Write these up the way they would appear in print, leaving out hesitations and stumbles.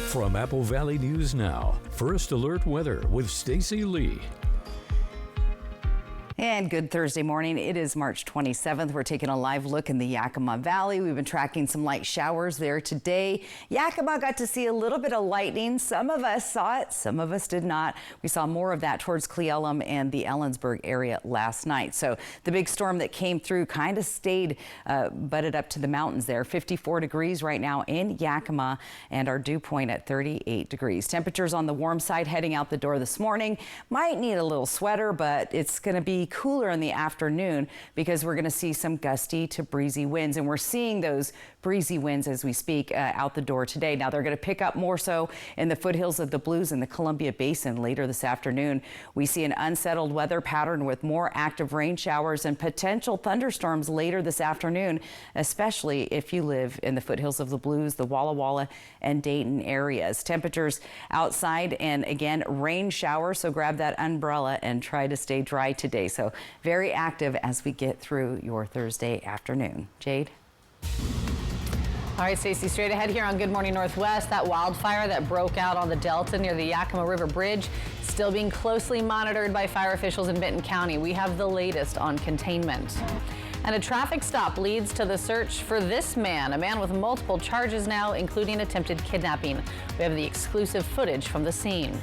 From Apple Valley News Now, First Alert Weather with Stacy Lee. And good Thursday morning. It is March 27th. We're taking a live look in the Yakima Valley. We've been tracking some light showers there today. Yakima got to see a little bit of lightning. Some of us saw it, some of us did not. We saw more of that towards Cle Elum and the Ellensburg area last night. So the big storm that came through kind of stayed butted up to the mountains there. 54 degrees right now in Yakima, and our dew point at 38 degrees. Temperatures on the warm side heading out the door this morning. Might need a little sweater, but it's going to be cooler in the afternoon because we're going to see some gusty to breezy winds, and we're seeing those breezy winds as we speak out the door today. Now they're going to pick up more so in the foothills of the Blues and the Columbia Basin later this afternoon. We see an unsettled weather pattern with more active rain showers and potential thunderstorms later this afternoon, especially if you live in the foothills of the Blues, the Walla Walla and Dayton areas. Temperatures outside, and again, rain showers, so grab that umbrella and try to stay dry today. So very active as we get through your Thursday afternoon. Jade? All right, Stacey, straight ahead here on Good Morning Northwest. That wildfire that broke out on the Delta near the Yakima River Bridge still being closely monitored by fire officials in Benton County. We have the latest on containment. And a traffic stop leads to the search for this man, a man with multiple charges now, including attempted kidnapping. We have the exclusive footage from the scene.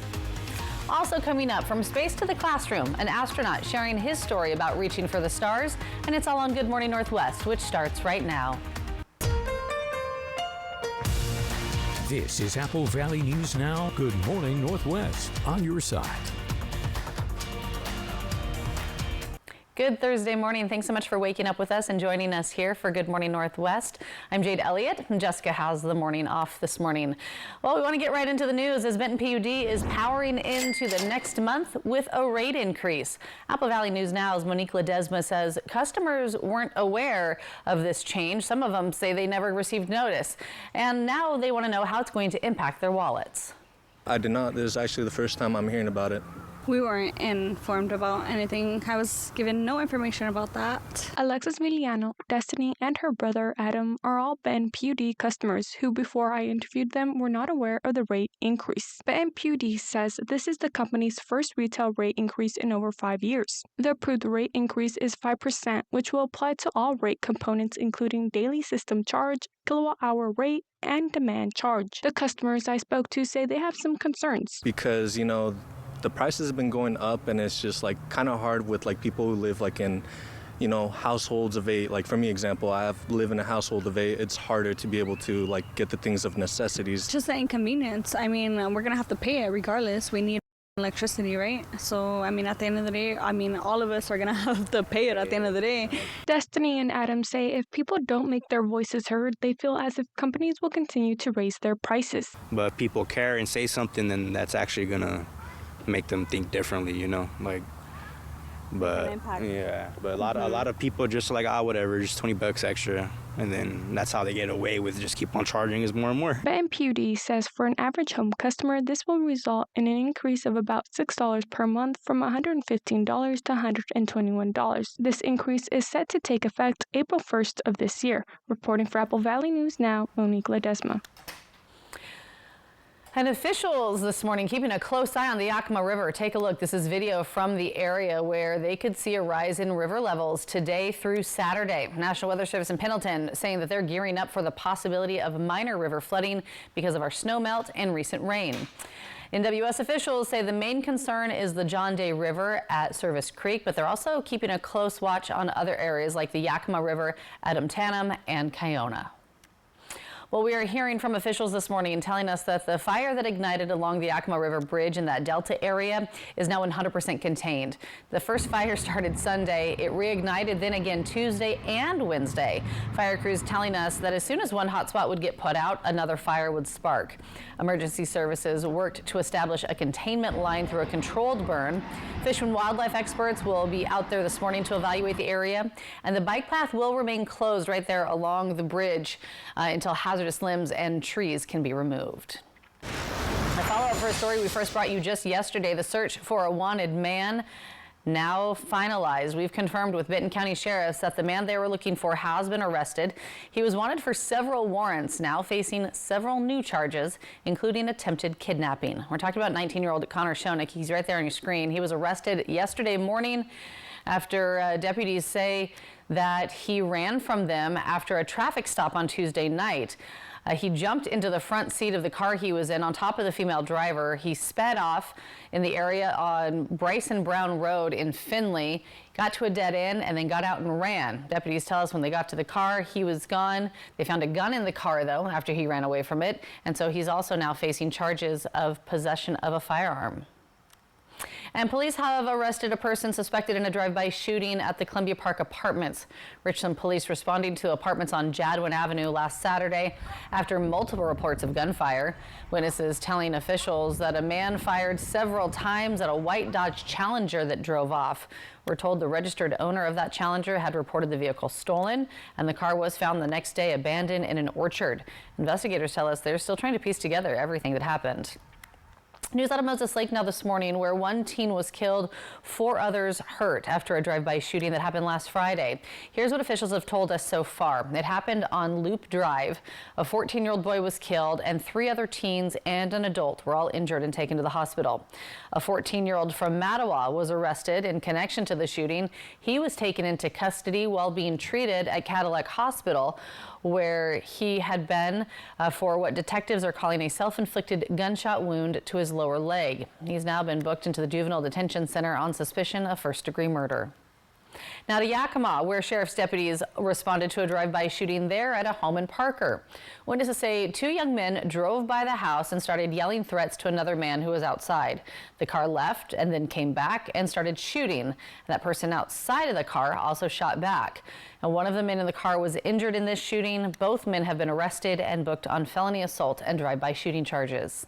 Also coming up, from space to the classroom, an astronaut sharing his story about reaching for the stars, and it's all on Good Morning Northwest, which starts right now. This is Apple Valley News Now. Good morning, Northwest, on your side. Good Thursday morning. Thanks so much for waking up with us and joining us here for Good Morning Northwest. I'm Jade Elliott, and Jessica has the morning off this morning. Well, we want to get right into the news as Benton PUD is powering into the next month with a rate increase. Apple Valley News Now's Monique Ledesma says customers weren't aware of this change. Some of them say they never received notice, and now they want to know how it's going to impact their wallets. I did not. This is actually the first time I'm hearing about it. We weren't informed about anything. I was given no information about that. Alexis Villano, Destiny, and her brother Adam are all Benton PUD customers who, before I interviewed them, were not aware of the rate increase. Benton PUD says this is the company's first retail rate increase in over 5 years. The approved rate increase is 5%, which will apply to all rate components, including daily system charge, kilowatt-hour rate, and demand charge. The customers I spoke to say they have some concerns. Because, the prices have been going up, and it's just kind of hard with people who live in households of 8. Like for me, example, I live in a household of 8. It's harder to be able to get the things of necessities. Just the inconvenience. I mean, we're gonna have to pay it regardless. We need electricity, right? So I mean, at the end of the day, all of us are gonna have to pay it at the end of the day. Destiny and Adam say if people don't make their voices heard, they feel as if companies will continue to raise their prices. But if people care and say something, then that's actually gonna make them think differently, but a lot of people just whatever, just $20 extra, and then that's how they get away with just keep on charging us more and more. Benton PUD says for an average home customer, this will result in an increase of about $6 per month, from $115 to $121. This increase is set to take effect April 1st of this year. Reporting for Apple Valley News Now, Monique Ledesma. And officials this morning keeping a close eye on the Yakima River. Take a look. This is video from the area where they could see a rise in river levels today through Saturday. National Weather Service in Pendleton saying that they're gearing up for the possibility of minor river flooding because of our snow melt and recent rain. NWS officials say the main concern is the John Day River at Service Creek, but they're also keeping a close watch on other areas like the Yakima River at Umtanum and Kiona. Well, we are hearing from officials this morning telling us that the fire that ignited along the Yakima River Bridge in that Delta area is now 100% contained. The first fire started Sunday. It reignited then again Tuesday and Wednesday. Fire crews telling us that as soon as one hotspot would get put out, another fire would spark. Emergency services worked to establish a containment line through a controlled burn. Fish and wildlife experts will be out there this morning to evaluate the area, and the bike path will remain closed right there along the bridge until hazardous limbs and trees can be removed. A follow-up for a story we first brought you just yesterday, the search for a wanted man now finalized. We've confirmed with Benton County Sheriffs that the man they were looking for has been arrested. He was wanted for several warrants, now facing several new charges, including attempted kidnapping. We're talking about 19-year-old Connor Schoeneck. He's right there on your screen. He was arrested yesterday morning after deputies say that he ran from them after a traffic stop on Tuesday night. He jumped into the front seat of the car he was in on top of the female driver. He sped off in the area on Bryson Brown Road in Findlay, got to a dead end, and then got out and ran. Deputies tell us when they got to the car, he was gone. They found a gun in the car, though, after he ran away from it. And so he's also now facing charges of possession of a firearm. And police have arrested a person suspected in a drive-by shooting at the Columbia Park Apartments. Richland police responding to apartments on Jadwin Avenue last Saturday after multiple reports of gunfire. Witnesses telling officials that a man fired several times at a white Dodge Challenger that drove off. We're told the registered owner of that Challenger had reported the vehicle stolen, and the car was found the next day abandoned in an orchard. Investigators tell us they're still trying to piece together everything that happened. News out of Moses Lake now this morning, where one teen was killed, 4 others hurt after a drive-by shooting that happened last Friday. Here's what officials have told us so far. It happened on Loop Drive. A 14-year-old boy was killed, and 3 other teens and an adult were all injured and taken to the hospital. A 14-year-old from Mattawa was arrested in connection to the shooting. He was taken into custody while being treated at Cadillac Hospital, where he had been for what detectives are calling a self-inflicted gunshot wound to his lower leg. He's now been booked into the Juvenile Detention Center on suspicion of first-degree murder. Now to Yakima, where sheriff's deputies responded to a drive-by shooting there at a home in Parker. Witnesses say 2 young men drove by the house and started yelling threats to another man who was outside. The car left and then came back and started shooting. That person outside of the car also shot back. And one of the men in the car was injured in this shooting. Both men have been arrested and booked on felony assault and drive-by shooting charges.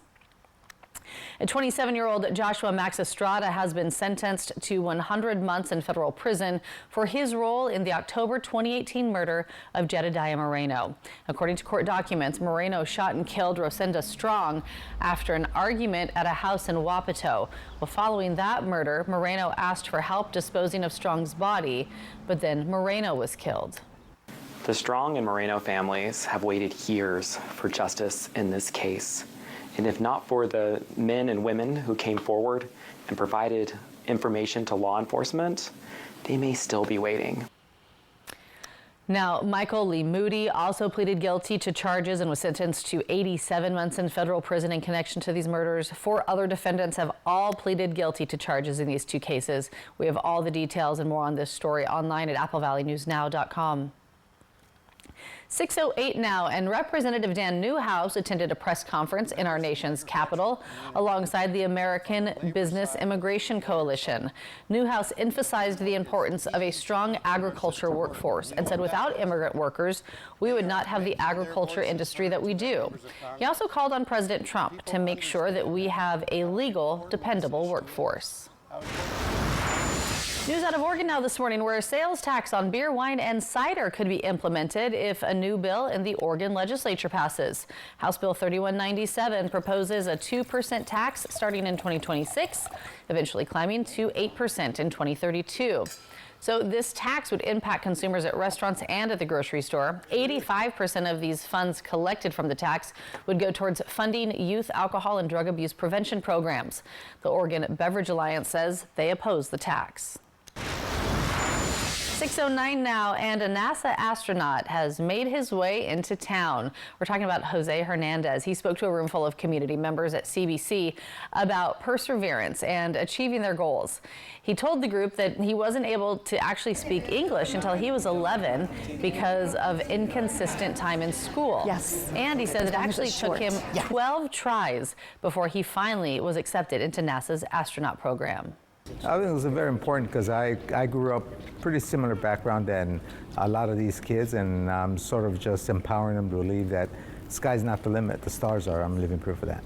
A 27-year-old Joshua Max Estrada has been sentenced to 100 months in federal prison for his role in the October 2018 murder of Jedediah Moreno. According to court documents, Moreno shot and killed Rosenda Strong after an argument at a house in Wapato. Well, following that murder, Moreno asked for help disposing of Strong's body, but then Moreno was killed. The Strong and Moreno families have waited years for justice in this case. And if not for the men and women who came forward and provided information to law enforcement, they may still be waiting. Now, Michael Lee Moody also pleaded guilty to charges and was sentenced to 87 months in federal prison in connection to these murders. 4 other defendants have all pleaded guilty to charges in these 2 cases. We have all the details and more on this story online at AppleValleyNewsNow.com. 6:08 now, and Representative Dan Newhouse attended a press conference in our nation's capital alongside the American Business Immigration Coalition. Newhouse emphasized the importance of a strong agriculture workforce and said without immigrant workers, we would not have the agriculture industry that we do. He also called on President Trump to make sure that we have a legal, dependable workforce. News out of Oregon now this morning, where a sales tax on beer, wine, and cider could be implemented if a new bill in the Oregon legislature passes. House Bill 3197 proposes a 2% tax starting in 2026, eventually climbing to 8% in 2032. So this tax would impact consumers at restaurants and at the grocery store. 85% of these funds collected from the tax would go towards funding youth alcohol and drug abuse prevention programs. The Oregon Beverage Alliance says they oppose the tax. 6:09 now, and a NASA astronaut has made his way into town. We're talking about Jose Hernandez. He spoke to a room full of community members at CBC about perseverance and achieving their goals. He told the group that he wasn't able to actually speak English until he was 11 because of inconsistent time in school. Yes. And he said it actually took him 12 tries before he finally was accepted into NASA's astronaut program. I think it was very important because I grew up pretty similar background than a lot of these kids, and I'm sort of just empowering them to believe that sky's not the limit, the stars are. I'm living proof of that.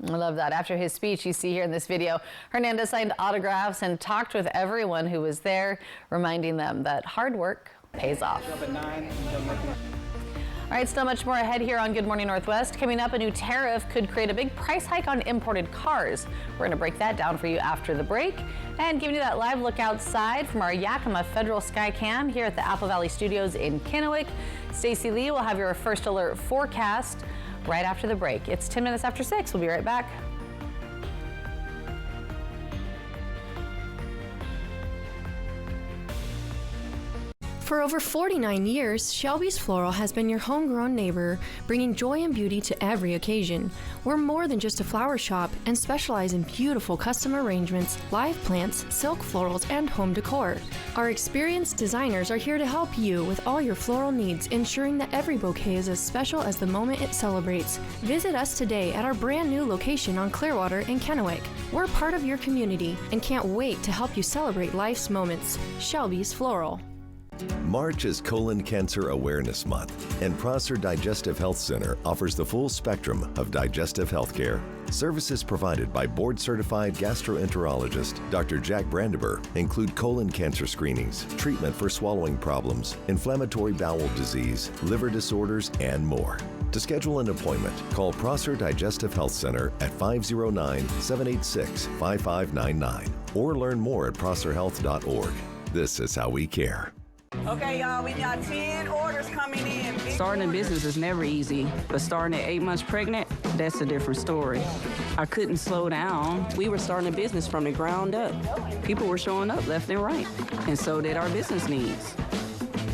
I love that. After his speech, you see here in this video, Hernandez signed autographs and talked with everyone who was there, reminding them that hard work pays off. All right, still much more ahead here on Good Morning Northwest. Coming up, a new tariff could create a big price hike on imported cars. We're going to break that down for you after the break and giving you that live look outside from our Yakima Federal Sky Cam here at the Apple Valley Studios in Kennewick. Stacey Lee will have your first alert forecast right after the break. It's 10 minutes after 6. We'll be right back. For over 49 years, Shelby's Floral has been your homegrown neighbor, bringing joy and beauty to every occasion. We're more than just a flower shop and specialize in beautiful custom arrangements, live plants, silk florals, and home decor. Our experienced designers are here to help you with all your floral needs, ensuring that every bouquet is as special as the moment it celebrates. Visit us today at our brand new location on Clearwater in Kennewick. We're part of your community and can't wait to help you celebrate life's moments. Shelby's Floral. March is Colon Cancer Awareness Month, and Prosser Digestive Health Center offers the full spectrum of digestive health care. Services provided by board-certified gastroenterologist Dr. Jack Brandenburg include colon cancer screenings, treatment for swallowing problems, inflammatory bowel disease, liver disorders, and more. To schedule an appointment, call Prosser Digestive Health Center at 509-786-5599 or learn more at prosserhealth.org. This is how we care. Okay, y'all, we got 10 orders coming in. Starting a business is never easy, but starting at 8 months pregnant, that's a different story. I couldn't slow down. We were starting a business from the ground up. People were showing up left and right, and so did our business needs.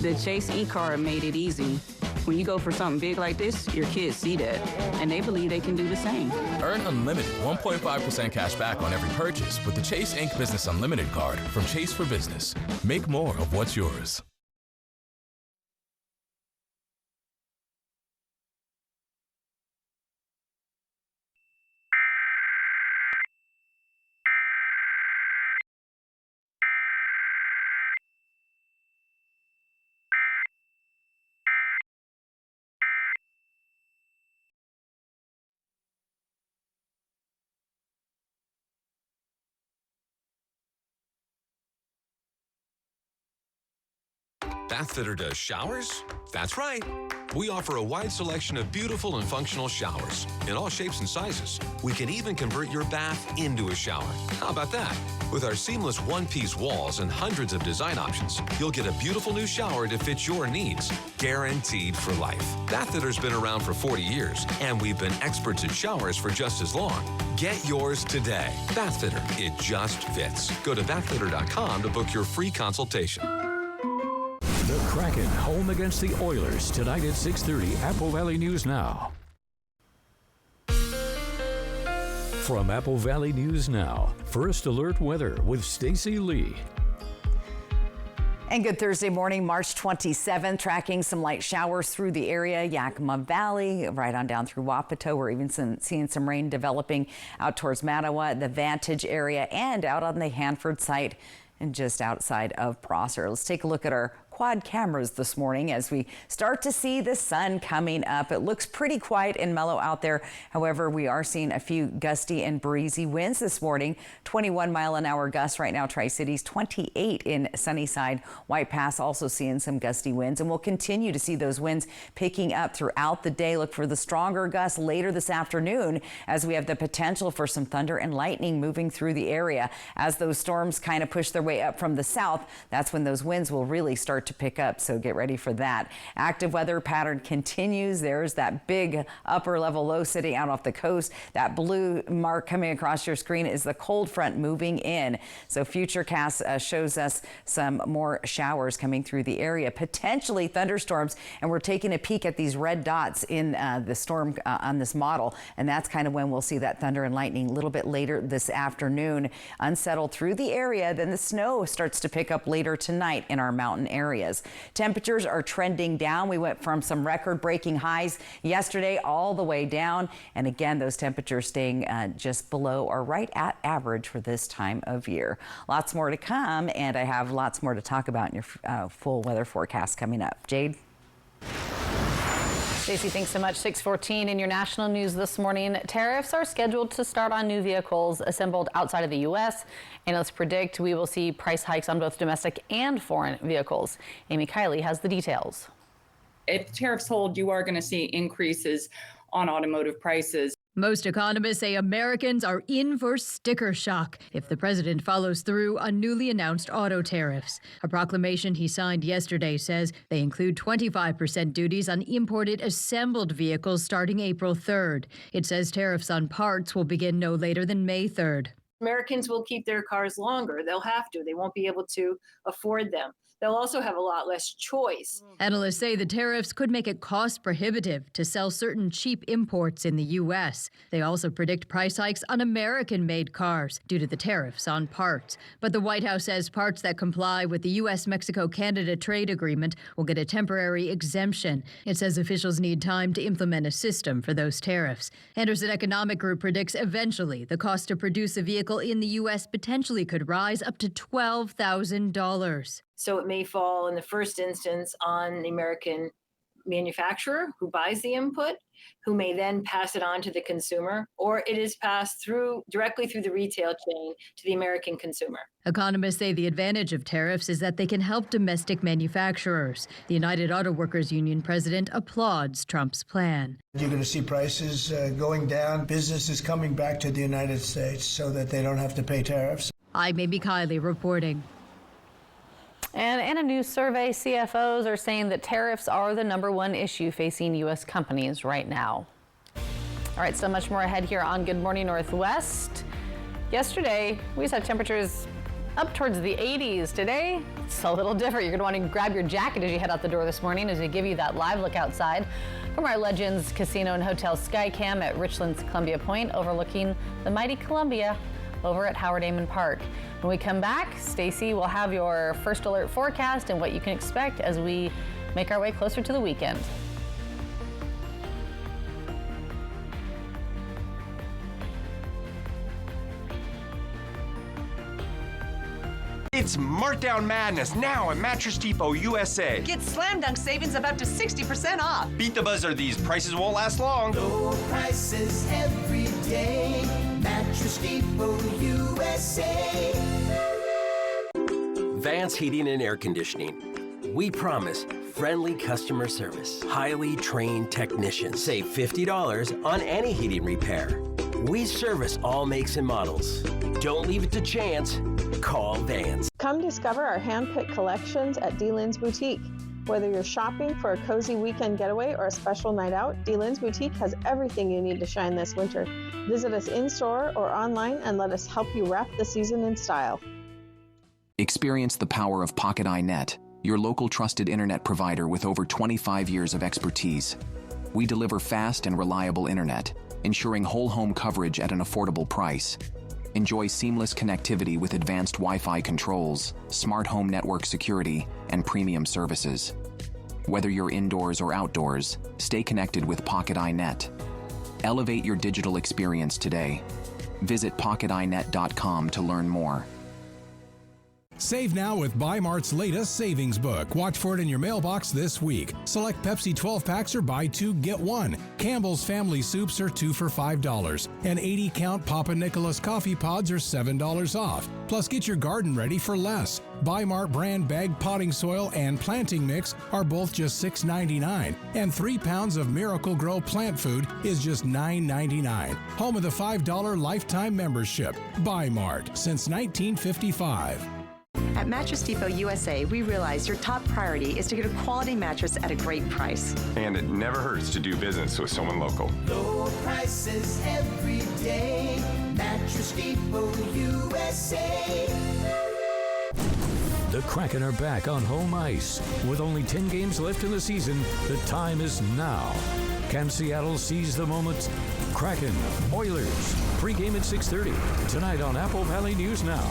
The Chase e-card made it easy. When you go for something big like this, your kids see that, and they believe they can do the same. Earn unlimited 1.5% cash back on every purchase with the Chase Inc. Business Unlimited card from Chase for Business. Make more of what's yours. Bathfitter does showers? That's right. We offer a wide selection of beautiful and functional showers in all shapes and sizes. We can even convert your bath into a shower. How about that? With our seamless one-piece walls and hundreds of design options, you'll get a beautiful new shower to fit your needs, guaranteed for life. Bathfitter's been around for 40 years, and we've been experts at showers for just as long. Get yours today. Bathfitter, it just fits. Go to bathfitter.com to book your free consultation. The Kraken home against the Oilers tonight at 6:30. Apple Valley News Now. From Apple Valley News Now, First Alert Weather with Stacey Lee. And good Thursday morning, March 27th, tracking some light showers through the area, Yakima Valley, right on down through Wapato. We're even seeing some rain developing out towards Mattawa, the Vantage area, and out on the Hanford site and just outside of Prosser. Let's take a look at our quad cameras this morning as we start to see the sun coming up. It looks pretty quiet and mellow out there. However, we are seeing a few gusty and breezy winds this morning. 21-mile-an-hour gusts right now, Tri-Cities, 28 in Sunnyside. White Pass also seeing some gusty winds, and we'll continue to see those winds picking up throughout the day. Look for the stronger gusts later this afternoon as we have the potential for some thunder and lightning moving through the area. As those storms kind of push their way up from the south, that's when those winds will really start to pick up, so get ready for that. Active weather pattern continues. There's that big upper level low sitting out off the coast. That blue mark coming across your screen is the cold front moving in. So Futurecast shows us some more showers coming through the area, potentially thunderstorms, and we're taking a peek at these red dots in the storm on this model, and that's kind of when we'll see that thunder and lightning a little bit later this afternoon. Unsettled through the area, then the snow starts to pick up later tonight in our mountain areas. Temperatures are trending down. We went from some record-breaking highs yesterday all the way down, and again, those temperatures staying just below or right at average for this time of year. Lots more to come, and I have lots more to talk about in your full weather forecast coming up. Jade? Stacey, thanks so much. 6:14 in your national news this morning. Tariffs are scheduled to start on new vehicles assembled outside of the U.S. Analysts predict we will see price hikes on both domestic and foreign vehicles. Amy Kiley has the details. if tariffs hold, you are going to see increases on automotive prices. Most economists say Americans are in for sticker shock if the president follows through on newly announced auto tariffs. A proclamation he signed yesterday says they include 25% duties on imported assembled vehicles starting April 3rd. It says tariffs on parts will begin no later than May 3rd. Americans will keep their cars longer. They'll have to. They won't be able to afford them. They'll also have a lot less choice. Analysts say the tariffs could make it cost prohibitive to sell certain cheap imports in the U.S. They also predict price hikes on American-made cars due to the tariffs on parts. But the White House says parts that comply with the U.S.-Mexico-Canada trade agreement will get a temporary exemption. It says officials need time to implement a system for those tariffs. Anderson Economic Group predicts eventually the cost to produce a vehicle in the U.S. potentially could rise up to $12,000. So it may fall in the first instance on the American manufacturer who buys the input, who may then pass it on to the consumer, or it is passed directly through the retail chain to the American consumer. Economists say the advantage of tariffs is that they can help domestic manufacturers. The United Auto Workers Union president applauds Trump's plan. You're going to see prices going down, businesses coming back to the United States so that they don't have to pay tariffs. I'm Amy Kiley reporting. And in a new survey, CFOs are saying that tariffs are the #1 issue facing U.S. companies right now. All right, so much more ahead here on Good Morning Northwest. Yesterday, we saw temperatures up towards the 80s. Today, it's a little different. You're going to want to grab your jacket as you head out the door this morning as we give you that live look outside from our Legends Casino and Hotel Skycam at Richland's Columbia Point, overlooking the mighty Columbia over at Howard Amon Park. When we come back, Stacy will have your first alert forecast and what you can expect as we make our way closer to the weekend. It's Markdown Madness now at Mattress Depot USA. Get slam dunk savings of up to 60% off. Beat the buzzer, these prices won't last long. Low prices every day. Mattress Depot USA. Vance Heating and Air Conditioning. We promise friendly customer service. Highly trained technicians. Save $50 on any heating repair. We service all makes and models. Don't leave it to chance. Call Vance. Come discover our hand-picked collections at D-Lynn's Boutique. Whether you're shopping for a cozy weekend getaway or a special night out, D-Lynn's Boutique has everything you need to shine this winter. Visit us in-store or online and let us help you wrap the season in style. Experience the power of Pocket iNet, your local trusted internet provider with over 25 years of expertise. We deliver fast and reliable internet, ensuring whole home coverage at an affordable price. Enjoy seamless connectivity with advanced Wi-Fi controls, smart home network security, and premium services. Whether you're indoors or outdoors, stay connected with Pocket iNet. Elevate your digital experience today. Visit pocketinet.com to learn more. Save now with Bi-Mart's latest savings book. Watch for it in your mailbox this week. Select Pepsi 12-packs are buy 2, get 1. Campbell's Family Soups are 2 for $5. And 80-count Papa Nicholas coffee pods are $7 off. Plus, get your garden ready for less. Bi-Mart brand bag potting soil and planting mix are both just $6.99. And 3 pounds of Miracle Grow plant food is just $9.99. Home of the $5 lifetime membership. Bi-Mart, since 1955. At Mattress Depot USA, we realize your top priority is to get a quality mattress at a great price. And it never hurts to do business with someone local. Low prices every day. Mattress Depot USA. The Kraken are back on home ice. With only 10 games left in the season, the time is now. Can Seattle seize the moment? Kraken, Oilers, pregame at 6:30. Tonight on Apple Valley News Now.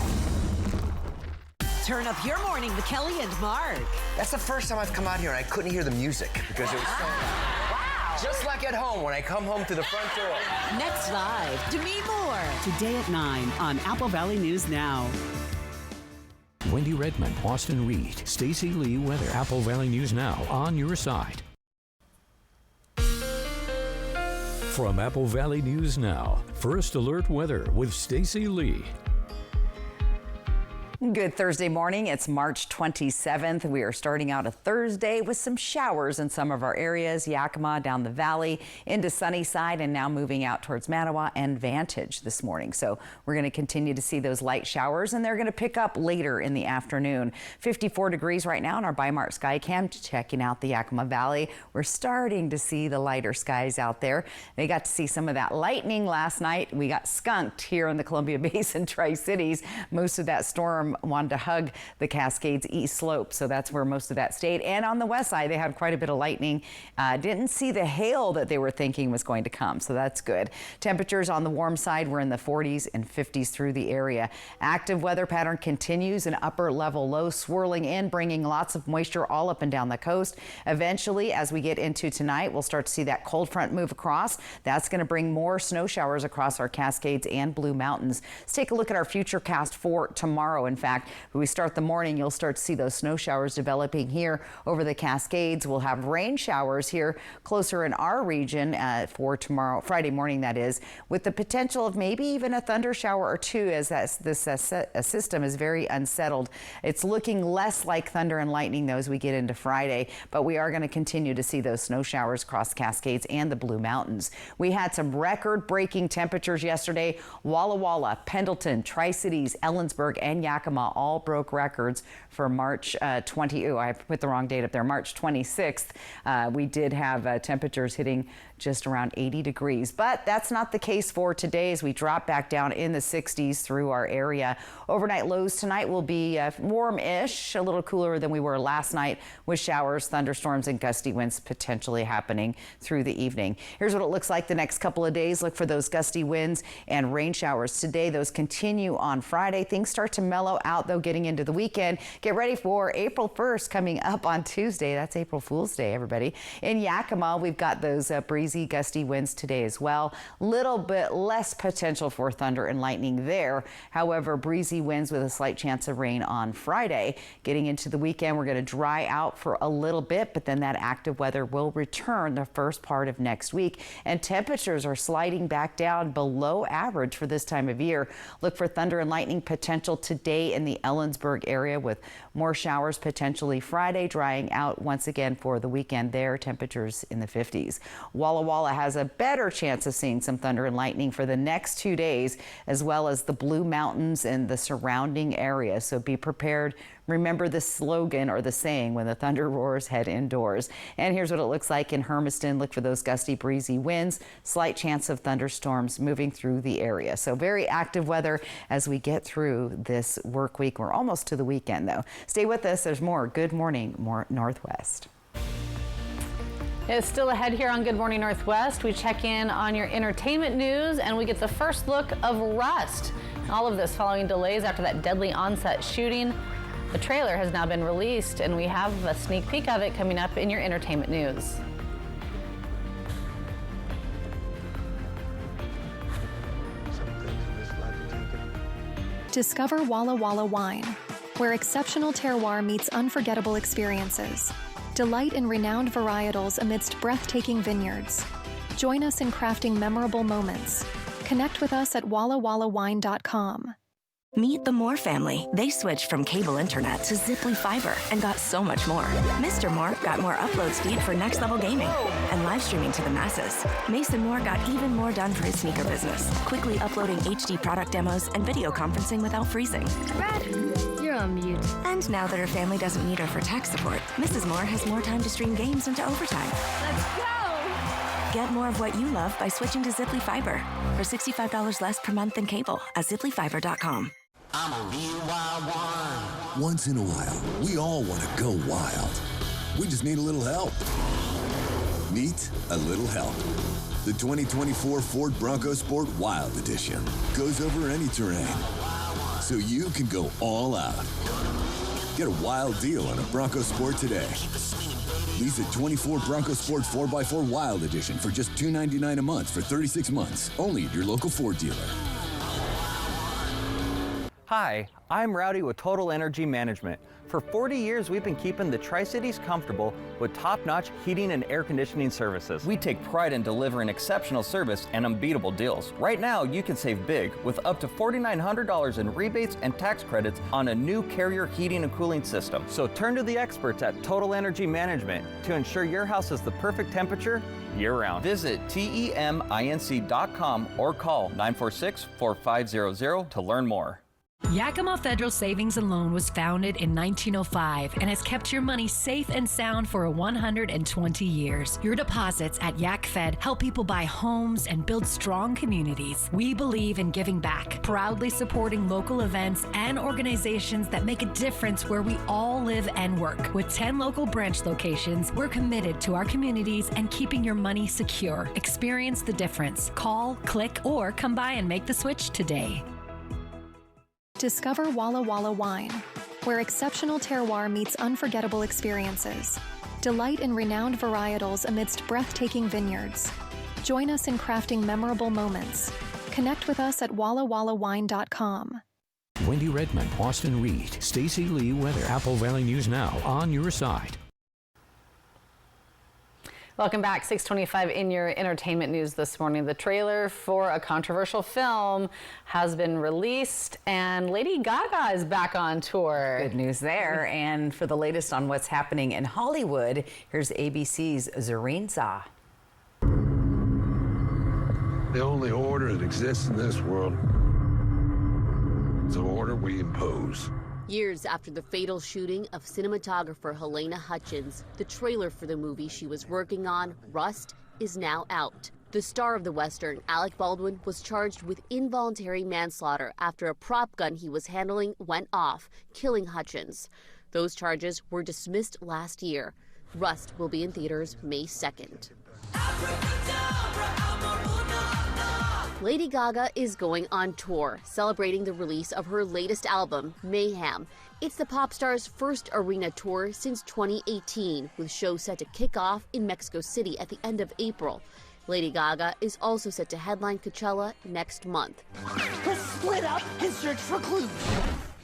Turn up your morning with Kelly and Mark. That's the first time I've come out here and I couldn't hear the music because it was so loud. Wow. Just like at home when I come home to the front door. Next live, Demi Moore. Today at 9 on Apple Valley News Now. Wendy Redmond, Austin Reed, Stacy Lee weather. Apple Valley News Now on your side. From Apple Valley News Now, First Alert Weather with Stacy Lee. Good Thursday morning. It's March 27th. We are starting out a Thursday with some showers in some of our areas. Yakima down the valley into Sunnyside and now moving out towards Mattawa and Vantage this morning. So we're going to continue to see those light showers and they're going to pick up later in the afternoon. 54 degrees right now in our Bi-Mart sky cam. Checking out the Yakima Valley. We're starting to see the lighter skies out there. They got to see some of that lightning last night. We got skunked here in the Columbia Basin Tri-Cities. Most of that storm wanted to hug the Cascades east slope, so that's where most of that stayed. And on the west side, they had quite a bit of lightning. Didn't see the hail that they were thinking was going to come, so that's good. Temperatures on the warm side were in the 40s and 50s through the area. Active weather pattern continues, an upper level low swirling in, bringing lots of moisture all up and down the coast. Eventually, as we get into tonight, we'll start to see that cold front move across. That's going to bring more snow showers across our Cascades and Blue Mountains. Let's take a look at our future cast for tomorrow. In fact, when we start the morning, you'll start to see those snow showers developing here over the Cascades. We'll have rain showers here closer in our region for tomorrow, Friday morning, that is, with the potential of maybe even a thunder shower or two as this system is very unsettled. It's looking less like thunder and lightning, though, as we get into Friday, but we are going to continue to see those snow showers across the Cascades and the Blue Mountains. We had some record-breaking temperatures yesterday. Walla Walla, Pendleton, Tri-Cities, Ellensburg, and Yakima all broke records for March I put the wrong date up there, March 26th. We did have temperatures hitting just around 80 degrees, but that's not the case for today as we drop back down in the 60s through our area. Overnight lows tonight will be warm-ish, a little cooler than we were last night, with showers, thunderstorms, and gusty winds potentially happening through the evening. Here's what it looks like the next couple of days. Look for those gusty winds and rain showers today. Those continue on Friday. Things start to mellow out, though, getting into the weekend. Get ready for April 1st coming up on Tuesday. That's April Fool's Day, everybody. In Yakima, we've got those breezy, gusty winds today as well. Little bit less potential for thunder and lightning there. However, breezy winds with a slight chance of rain on Friday. Getting into the weekend, we're going to dry out for a little bit, but then that active weather will return the first part of next week. And temperatures are sliding back down below average for this time of year. Look for thunder and lightning potential today in the Ellensburg area with more showers potentially Friday, drying out once again for the weekend there. Temperatures in the 50s. Walla Walla has a better chance of seeing some thunder and lightning for the next 2 days, as well as the Blue Mountains and the surrounding area. So be prepared. Remember the slogan or the saying, when the thunder roars, head indoors. And here's what it looks like in Hermiston. Look for those gusty, breezy winds, slight chance of thunderstorms moving through the area. So very active weather as we get through this work week. We're almost to the weekend, though. Stay with us. There's more Good Morning Northwest. It's still ahead here on Good Morning Northwest. We check in on your entertainment news and we get the first look of Rust. All of this following delays after that deadly on-set shooting. The trailer has now been released and we have a sneak peek of it coming up in your entertainment news. Discover Walla Walla Wine, where exceptional terroir meets unforgettable experiences. Delight in renowned varietals amidst breathtaking vineyards. Join us in crafting memorable moments. Connect with us at wallawallawine.com. Meet the Moore family. They switched from cable internet to Ziply Fiber and got so much more. Mr. Moore got more upload speed for next level gaming and live streaming to the masses. Mason Moore got even more done for his sneaker business, quickly uploading HD product demos and video conferencing without freezing. Brad, you're on mute. And now that her family doesn't need her for tech support, Mrs. Moore has more time to stream games into overtime. Let's go! Get more of what you love by switching to Ziply Fiber for $65 less per month than cable at ziplyfiber.com. I'm a real wild one. Once in a while, we all want to go wild. We just need a little help. Meet a little help. The 2024 Ford Bronco Sport Wild Edition goes over any terrain, so you can go all out. Get a wild deal on a Bronco Sport today. Lease a 24 Bronco Sport 4x4 Wild Edition for just $299 a month for 36 months, only at your local Ford dealer. Hi, I'm Rowdy with Total Energy Management. For 40 years, we've been keeping the Tri-Cities comfortable with top-notch heating and air conditioning services. We take pride in delivering exceptional service and unbeatable deals. Right now, you can save big with up to $4,900 in rebates and tax credits on a new Carrier heating and cooling system. So turn to the experts at Total Energy Management to ensure your house is the perfect temperature year-round. Visit TEMINC.com or call 946-4500 to learn more. Yakima Federal Savings and Loan was founded in 1905 and has kept your money safe and sound for 120 years. Your deposits at YakFed help people buy homes and build strong communities. We believe in giving back, proudly supporting local events and organizations that make a difference where we all live and work. With 10 local branch locations, we're committed to our communities and keeping your money secure. Experience the difference. Call, click, or come by and make the switch today. Discover Walla Walla Wine, where exceptional terroir meets unforgettable experiences. Delight in renowned varietals amidst breathtaking vineyards. Join us in crafting memorable moments. Connect with us at wallawallawine.com. Wendy Redmond, Austin Reed, Stacey Lee Weather, Apple Valley News Now, on your side. Welcome back. 6:25 in your entertainment news this morning. The trailer for a controversial film has been released, and Lady Gaga is back on tour. Good news there. And for the latest on what's happening in Hollywood, here's ABC's Zareen Zah. The only order that exists in this world is the order we impose. Years after the fatal shooting of cinematographer Helena Hutchins, the trailer for the movie she was working on, Rust, is now out. The star of the Western, Alec Baldwin, was charged with involuntary manslaughter after a prop gun he was handling went off, killing Hutchins. Those charges were dismissed last year. Rust will be in theaters May 2nd. Lady Gaga is going on tour, celebrating the release of her latest album, Mayhem. It's the pop star's first arena tour since 2018, with shows set to kick off in Mexico City at the end of April. Lady Gaga is also set to headline Coachella next month. Let's split up and search for clues.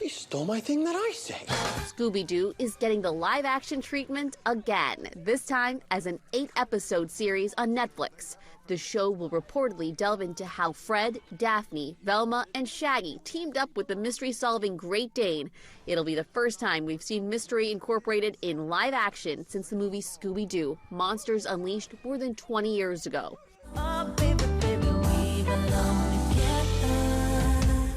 You stole my thing that I say. Scooby-Doo is getting the live-action treatment again, this time as an 8-episode series on Netflix. The show will reportedly delve into how Fred, Daphne, Velma, and Shaggy teamed up with the mystery-solving Great Dane. It'll be the first time we've seen mystery incorporated in live action since the movie Scooby-Doo, Monsters Unleashed more than 20 years ago.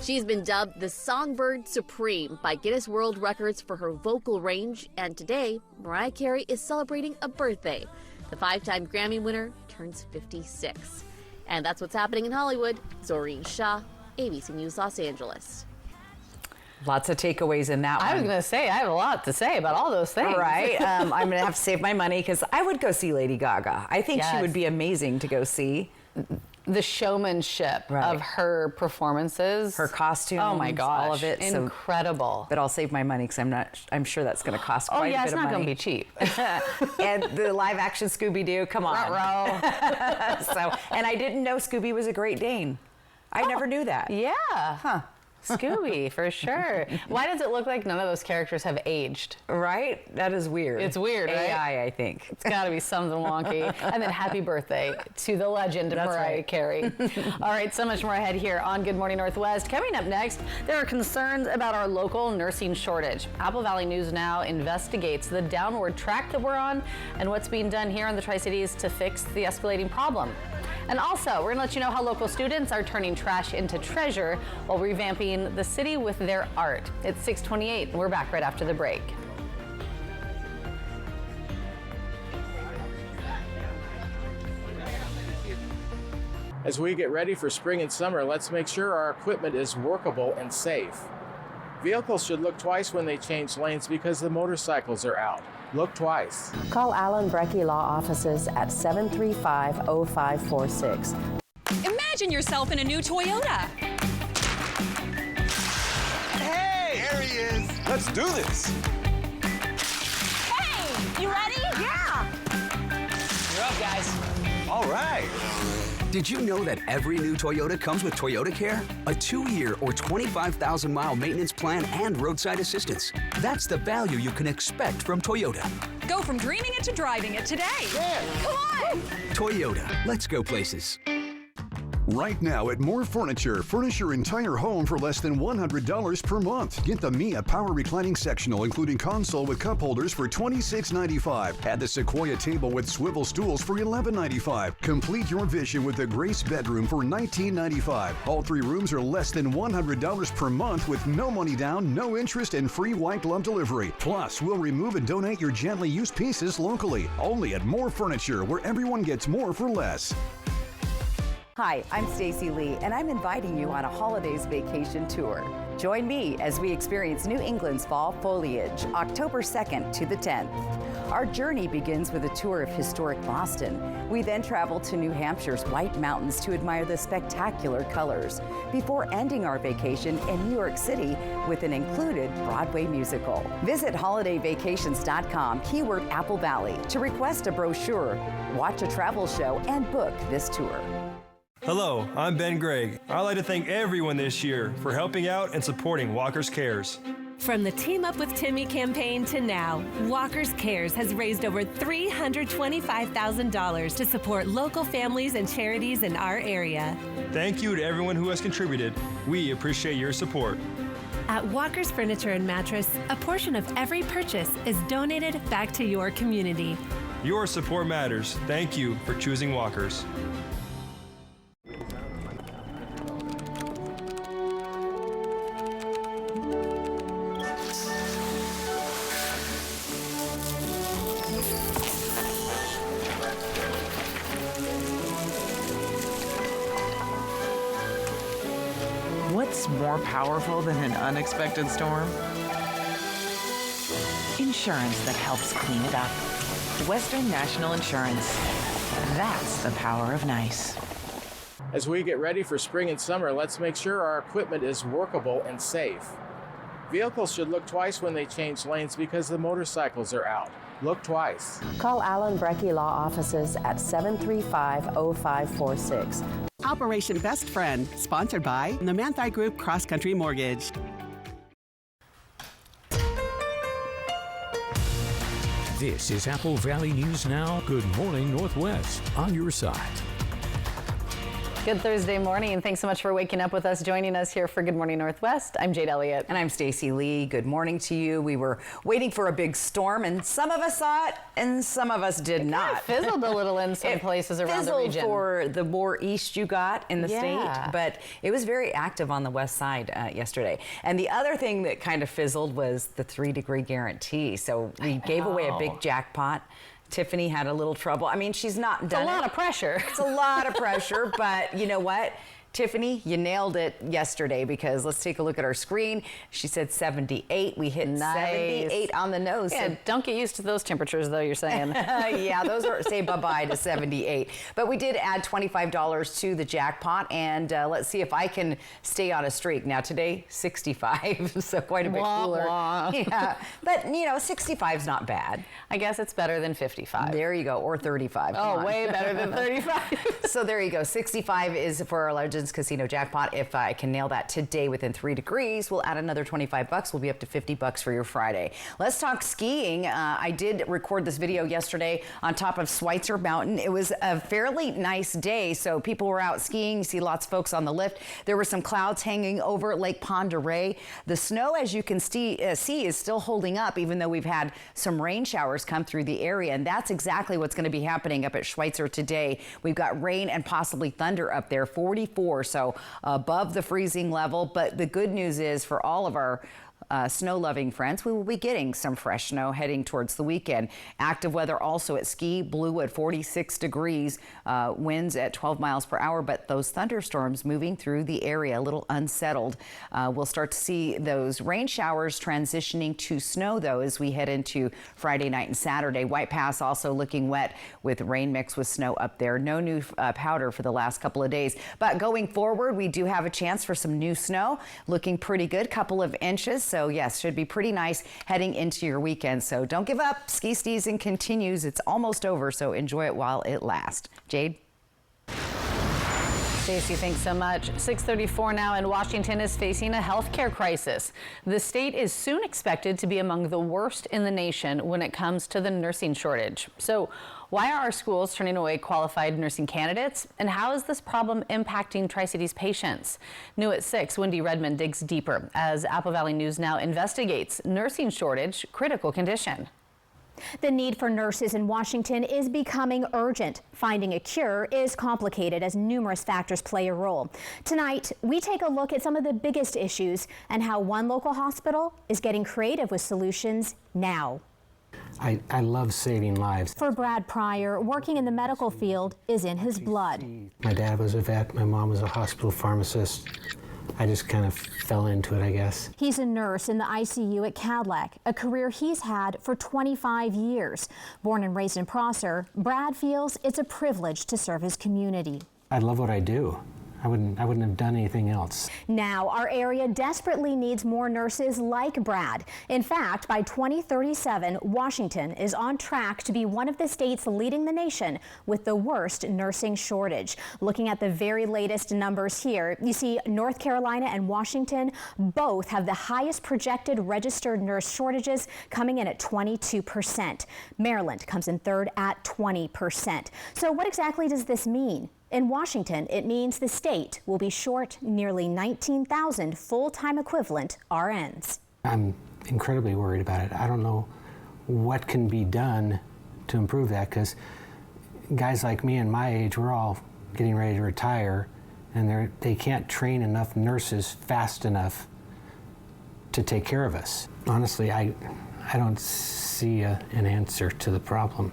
She's been dubbed the Songbird Supreme by Guinness World Records for her vocal range, and today, Mariah Carey is celebrating a birthday. The 5-time Grammy winner turns 56. And that's what's happening in Hollywood. Zoreen Shah, ABC News Los Angeles. Lots of takeaways in that one. I was going to say, I have a lot to say about all those things. Right. I'm going to have to save my money because I would go see Lady Gaga. I think she Yes. would be amazing to go see. The showmanship of her performances, her costumes, oh my gosh, all of it, incredible. But I'll save my money because I'm sure that's going to cost quite a bit of money. Oh yeah, it's not going to be cheap. And the live action Scooby-Doo, come on. And I didn't know Scooby was a Great Dane. I never knew that. Yeah. Huh. Scooby, for sure. Why does it look like none of those characters have aged? Right? That is weird. It's weird, right? AI, I think. It's got to be something wonky. And then happy birthday to the legend, Mariah Carey. All right, so much more ahead here on Good Morning Northwest. Coming up next, there are concerns about our local nursing shortage. Apple Valley News Now investigates the downward track that we're on and what's being done here in the Tri-Cities to fix the escalating problem. And also, we're going to let you know how local students are turning trash into treasure while revamping the city with their art. It's 6:28, and we're back right after the break. As we get ready for spring and summer, let's make sure our equipment is workable and safe. Vehicles should look twice when they change lanes because the motorcycles are out. Look twice. Call Allen Brecky Law Offices at 735-0546. Imagine yourself in a new Toyota. Hey, there he is. Let's do this. Hey, you ready? Yeah. You're up, guys. All right. Did you know that every new Toyota comes with Toyota Care? A 2-year or 25,000-mile maintenance plan and roadside assistance. That's the value you can expect from Toyota. Go from dreaming it to driving it today. Yeah. Come on! Toyota, let's go places. Right now at More Furniture, furnish your entire home for less than $100 per month. Get the Mia Power Reclining Sectional, including console with cup holders for $26.95. Add the Sequoia table with swivel stools for $11.95. Complete your vision with the Grace Bedroom for $19.95. All 3 rooms are less than $100 per month with no money down, no interest, and free white glove delivery. Plus, we'll remove and donate your gently used pieces locally. Only at More Furniture, where everyone gets more for less. Hi, I'm Stacy Lee, and I'm inviting you on a holidays vacation tour. Join me as we experience New England's fall foliage, October 2nd to the 10th. Our journey begins with a tour of historic Boston. We then travel to New Hampshire's White Mountains to admire the spectacular colors, before ending our vacation in New York City with an included Broadway musical. Visit holidayvacations.com, keyword Apple Valley, to request a brochure, watch a travel show, and book this tour. Hello, I'm Ben Gregg. I'd like to thank everyone this year for helping out and supporting Walker's Cares. From the Team Up with Timmy campaign to now, Walker's Cares has raised over $325,000 to support local families and charities in our area. Thank you to everyone who has contributed. We appreciate your support. At Walker's Furniture and Mattress, a portion of every purchase is donated back to your community. Your support matters. Thank you for choosing Walker's. What's more powerful than an unexpected storm? Insurance that helps clean it up. Western National Insurance. That's the power of nice. As we get ready for spring and summer, let's make sure our equipment is workable and safe. Vehicles should look twice when they change lanes because the motorcycles are out. Look twice. Call Allen Brecky Law Offices at 735-0546. Operation Best Friend, sponsored by the Manthei Group Cross Country Mortgage. This is Apple Valley News Now. Good morning, Northwest, on your side. Good Thursday morning, and thanks so much for waking up with us, joining us here for Good Morning Northwest. I'm Jade Elliott. And I'm Stacy Lee. Good morning to you. We were waiting for a big storm, and some of us saw it, and some of us did not. It fizzled a little in some places around the region. Fizzled for the more east you got in the state, but it was very active on the west side yesterday. And the other thing that kind of fizzled was the 3-degree guarantee. So we gave away a big jackpot. Tiffany had a little trouble. I mean, she's not done it. It's a lot of pressure. It's a lot of pressure, but you know what? Tiffany, you nailed it yesterday because let's take a look at our screen. She said 78. We hit 78 on the nose. Yeah, so don't get used to those temperatures, though, you're saying. Yeah, those are, say bye-bye to 78. But we did add $25 to the jackpot, and let's see if I can stay on a streak. Now, today, 65, so quite a bit cooler. Yeah, but, you know, 65 is not bad. I guess it's better than 55. There you go, or 35. Oh, way better than 35. So there you go. 65 is for our Legends Casino jackpot. If I can nail that today within 3 degrees, we'll add another $25. We'll be up to $50 for your Friday. Let's talk skiing. I did record this video yesterday on top of Schweitzer Mountain. It was a fairly nice day, so people were out skiing. You see lots of folks on the lift. There were some clouds hanging over Lake Pend Oreille. The snow, as you can see, is still holding up, even though we've had some rain showers come through the area, and that's exactly what's going to be happening up at Schweitzer today. We've got rain and possibly thunder up there, 44. So above the freezing level. But the good news is for all of our snow-loving friends, we will be getting some fresh snow heading towards the weekend. Active weather also at Ski Blue at 46 degrees, winds at 12 miles per hour, but those thunderstorms moving through the area, a little unsettled. We'll start to see those rain showers transitioning to snow, though, as we head into Friday night and Saturday. White Pass also looking wet with rain mixed with snow up there. No new powder for the last couple of days. But going forward, we do have a chance for some new snow. Looking pretty good, couple of inches. So yes, should be pretty nice heading into your weekend. So don't give up. Ski season continues. It's almost over, so enjoy it while it lasts. Jade? Stacey, thanks so much. 6:34 now, and Washington is facing a healthcare crisis. The state is soon expected to be among the worst in the nation when it comes to the nursing shortage. So why are our schools turning away qualified nursing candidates? And how is this problem impacting Tri-Cities patients? New at 6, Wendy Redmond digs deeper as Apple Valley News Now investigates nursing shortage, critical condition. The need for nurses in Washington is becoming urgent. Finding a cure is complicated as numerous factors play a role. Tonight, we take a look at some of the biggest issues and how one local hospital is getting creative with solutions now. I love saving lives. For Brad Pryor, working in the medical field is in his blood. My dad was a vet, my mom was a hospital pharmacist. I just kind of fell into it, I guess. He's a nurse in the ICU at Cadillac, a career he's had for 25 years. Born and raised in Prosser, Brad feels it's a privilege to serve his community. I love what I do. I wouldn't have done anything else. Now, our area desperately needs more nurses like Brad. In fact, by 2037, Washington is on track to be one of the states leading the nation with the worst nursing shortage. Looking at the very latest numbers here, you see North Carolina and Washington both have the highest projected registered nurse shortages, coming in at 22%. Maryland comes in third at 20%. So what exactly does this mean? In Washington, it means the state will be short nearly 19,000 full-time equivalent RNs. I'm incredibly worried about it. I don't know what can be done to improve that, because guys like me and my age, we're all getting ready to retire, and they can't train enough nurses fast enough to take care of us. Honestly, I don't see an answer to the problem,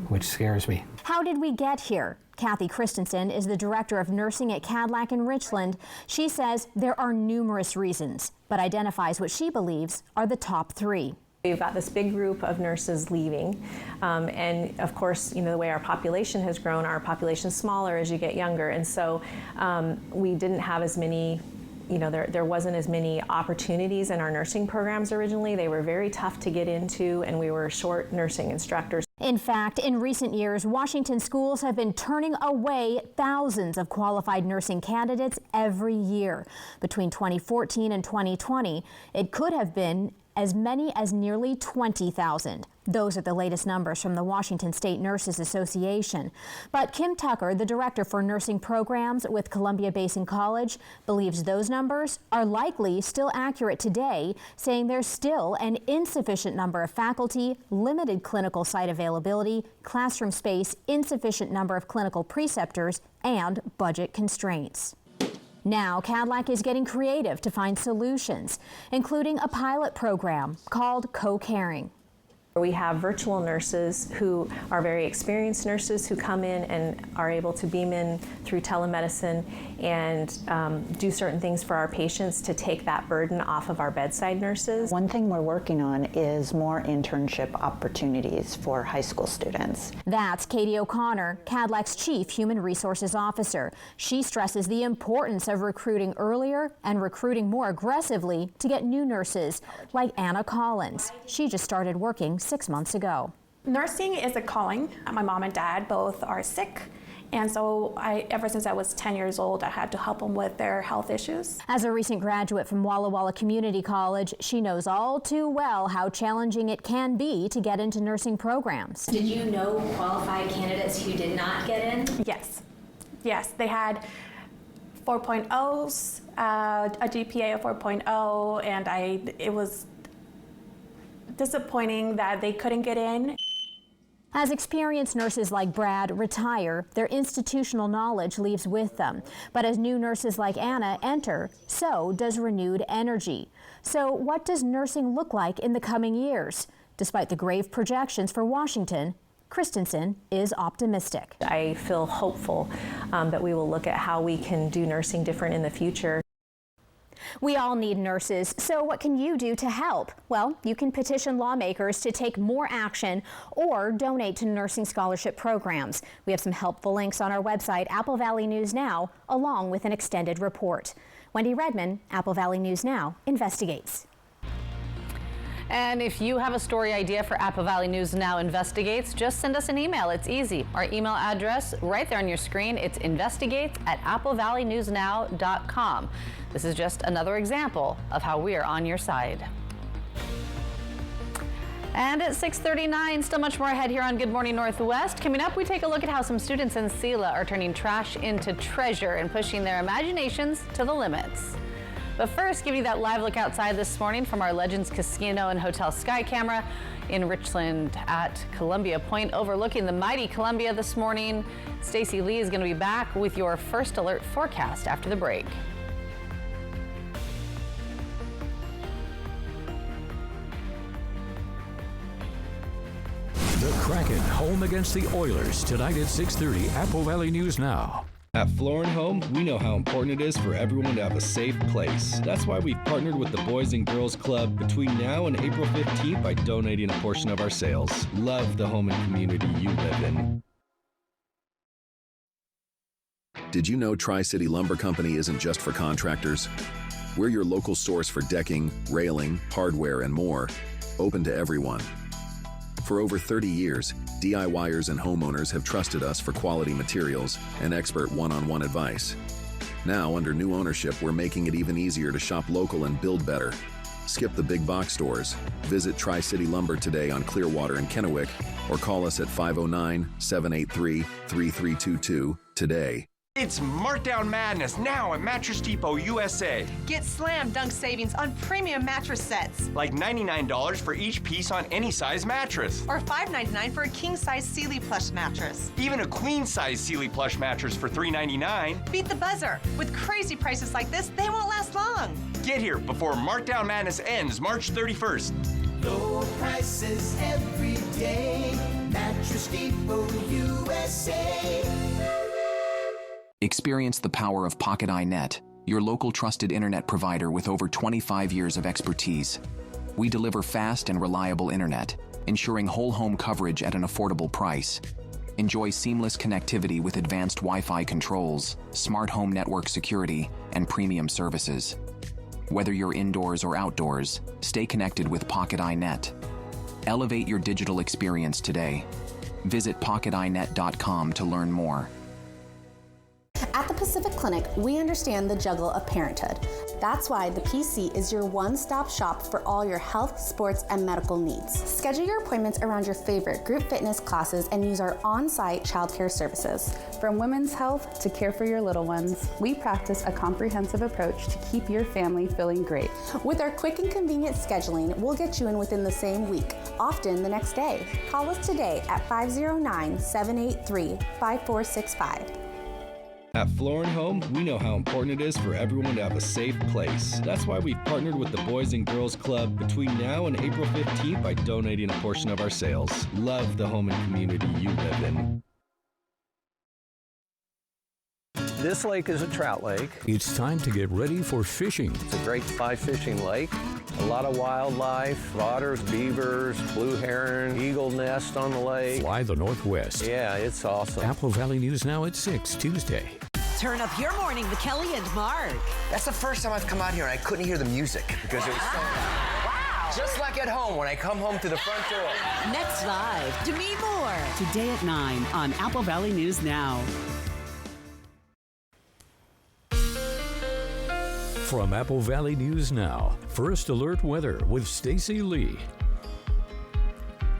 which scares me. How did we get here? Kathy Christensen is the director of nursing at Cadillac in Richland. She says there are numerous reasons, but identifies what she believes are the top 3. We've got this big group of nurses leaving, and of course, you know, the way our population has grown, our population's smaller as you get younger, and so we didn't have as many, you know, there wasn't as many opportunities in our nursing programs originally. They were very tough to get into, and we were short nursing instructors. In fact, in recent years, Washington schools have been turning away thousands of qualified nursing candidates every year. Between 2014 and 2020, it could have been as many as nearly 20,000. Those are the latest numbers from the Washington State Nurses Association. But Kim Tucker, the director for nursing programs with Columbia Basin College, believes those numbers are likely still accurate today, saying there's still an insufficient number of faculty, limited clinical site availability, classroom space, insufficient number of clinical preceptors, and budget constraints. Now, Cadillac is getting creative to find solutions, including a pilot program called Co-Caring. We have virtual nurses who are very experienced nurses who come in and are able to beam in through telemedicine and do certain things for our patients to take that burden off of our bedside nurses. One thing we're working on is more internship opportunities for high school students. That's Katie O'Connor, Cadillac's Chief Human Resources Officer. She stresses the importance of recruiting earlier and recruiting more aggressively to get new nurses, like Anna Collins. She just started working 6 months ago. Nursing is a calling. My mom and dad both are sick, and so ever since I was 10 years old, I had to help them with their health issues. As a recent graduate from Walla Walla Community College, she knows all too well how challenging it can be to get into nursing programs. Did you know qualified candidates who did not get in? Yes. Yes, they had 4.0s, a GPA of 4.0, and it was disappointing that they couldn't get in. As experienced nurses like Brad retire, their institutional knowledge leaves with them. But as new nurses like Anna enter, so does renewed energy. So what does nursing look like in the coming years? Despite the grave projections for Washington, Christensen is optimistic. I feel hopeful that we will look at how we can do nursing different in the future. We all need nurses, so what can you do to help? Well, you can petition lawmakers to take more action or donate to nursing scholarship programs. We have some helpful links on our website, Apple Valley News Now, along with an extended report. Wendy Redmond, Apple Valley News Now, investigates. And if you have a story idea for Apple Valley News Now Investigates, just send us an email. It's easy. Our email address right there on your screen. It's investigates@applevalleyNewsNow.com. This is just another example of how we are on your side. And at 6:39, still much more ahead here on Good Morning Northwest. Coming up, we take a look at how some students in Sela are turning trash into treasure and pushing their imaginations to the limits. But first, give you that live look outside this morning from our Legends Casino and Hotel Sky Camera in Richland at Columbia Point, overlooking the mighty Columbia this morning. Stacy Lee is going to be back with your first alert forecast after the break. The Kraken home against the Oilers tonight at 6:30. Apple Valley News Now. At Floor & Home, we know how important it is for everyone to have a safe place. That's why we've partnered with the Boys and Girls Club between now and April 15th by donating a portion of our sales. Love the home and community you live in. Did you know Tri-City Lumber Company isn't just for contractors? We're your local source for decking, railing, hardware, and more, open to everyone. For over 30 years, DIYers and homeowners have trusted us for quality materials and expert one-on-one advice. Now, under new ownership, we're making it even easier to shop local and build better. Skip the big box stores. Visit Tri-City Lumber today on Clearwater and Kennewick, or call us at 509-783-3322 today. It's Markdown Madness now at Mattress Depot USA. Get slam dunk savings on premium mattress sets. Like $99 for each piece on any size mattress. Or $5.99 for a king-size Sealy plush mattress. Even a queen-size Sealy plush mattress for $3.99. Beat the buzzer. With crazy prices like this, they won't last long. Get here before Markdown Madness ends March 31st. Low prices every day. Mattress Depot USA. Experience the power of Pocket iNet, your local trusted internet provider with over 25 years of expertise. We deliver fast and reliable internet, ensuring whole home coverage at an affordable price. Enjoy seamless connectivity with advanced Wi-Fi controls, smart home network security, and premium services. Whether you're indoors or outdoors, stay connected with Pocket iNet. Elevate your digital experience today. Visit pocketinet.com to learn more. At the Pacific Clinic, we understand the juggle of parenthood. That's why the PC is your one-stop shop for all your health, sports, and medical needs. Schedule your appointments around your favorite group fitness classes and use our on-site childcare services. From women's health to care for your little ones, we practice a comprehensive approach to keep your family feeling great. With our quick and convenient scheduling, we'll get you in within the same week, often the next day. Call us today at 509-783-5465. At Floor & Home, we know how important it is for everyone to have a safe place. That's why we've partnered with the Boys and Girls Club between now and April 15th by donating a portion of our sales. Love the home and community you live in. This lake is a trout lake. It's time to get ready for fishing. It's a great fly fishing lake. A lot of wildlife, otters, beavers, blue heron, eagle nest on the lake. Fly the Northwest. Yeah, it's awesome. Apple Valley News Now at 6, Tuesday. Turn up your morning with Kelly and Mark. That's the first time I've come out here and I couldn't hear the music because it was so loud. Wow. Just like at home when I come home to the front door. Next live, Demi Moore. Today at 9 on Apple Valley News Now. From Apple Valley News Now, First Alert Weather with Stacy Lee.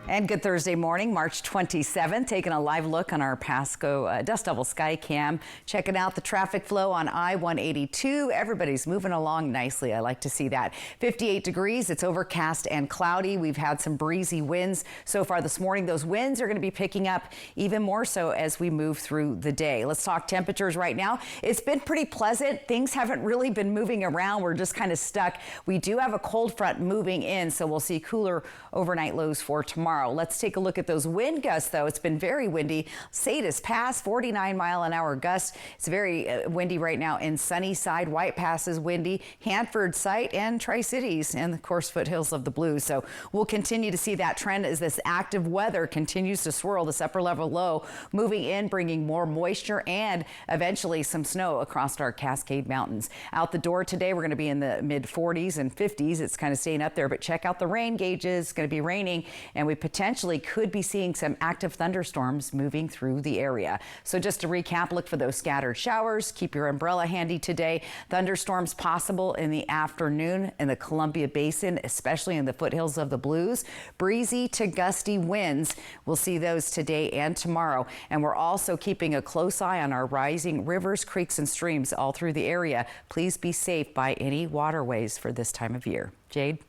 And good Thursday morning, March 27th, taking a live look on our Pasco Dust Devil Sky Cam. Checking out the traffic flow on I-182. Everybody's moving along nicely. I like to see that. 58 degrees. It's overcast and cloudy. We've had some breezy winds so far this morning. Those winds are going to be picking up even more so as we move through the day. Let's talk temperatures right now. It's been pretty pleasant. Things haven't really been moving around. We're just kind of stuck. We do have a cold front moving in, so we'll see cooler overnight lows for tomorrow. tomorrow. Let's take a look at those wind gusts, though. It's been very windy. Salish Pass, 49-mile-an-hour gusts. It's very windy right now in Sunnyside. White Pass is windy. Hanford Site and Tri-Cities, and of course foothills of the Blues. So we'll continue to see that trend as this active weather continues to swirl this upper level low, moving in, bringing more moisture and eventually some snow across our Cascade Mountains. Out the door today, we're going to be in the mid 40s and 50s. It's kind of staying up there, but check out the rain gauges. It's going to be raining, and we potentially could be seeing some active thunderstorms moving through the area. So just to recap, look for those scattered showers. Keep your umbrella handy today. Thunderstorms possible in the afternoon in the Columbia Basin, especially in the foothills of the Blues. Breezy to gusty winds. We'll see those today and tomorrow. And we're also keeping a close eye on our rising rivers, creeks, and streams all through the area. Please be safe by any waterways for this time of year. Jade?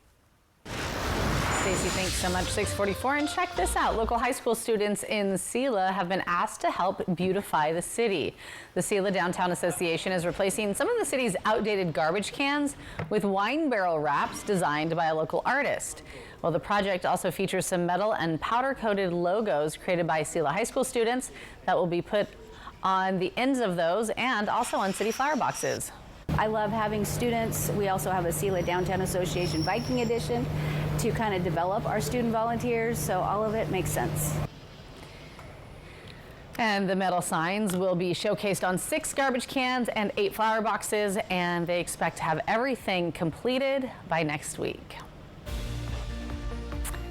Stacey, thanks so much. 6:44, and check this out. Local high school students in Selah have been asked to help beautify the city. The Selah Downtown Association is replacing some of the city's outdated garbage cans with wine barrel wraps designed by a local artist. Well, the project also features some metal and powder-coated logos created by Selah high school students that will be put on the ends of those and also on city flower boxes. I love having students. We also have a Selah Downtown Association Viking Edition to kind of develop our student volunteers, so all of it makes sense. And the metal signs will be showcased on 6 garbage cans and 8 flower boxes, and they expect to have everything completed by next week.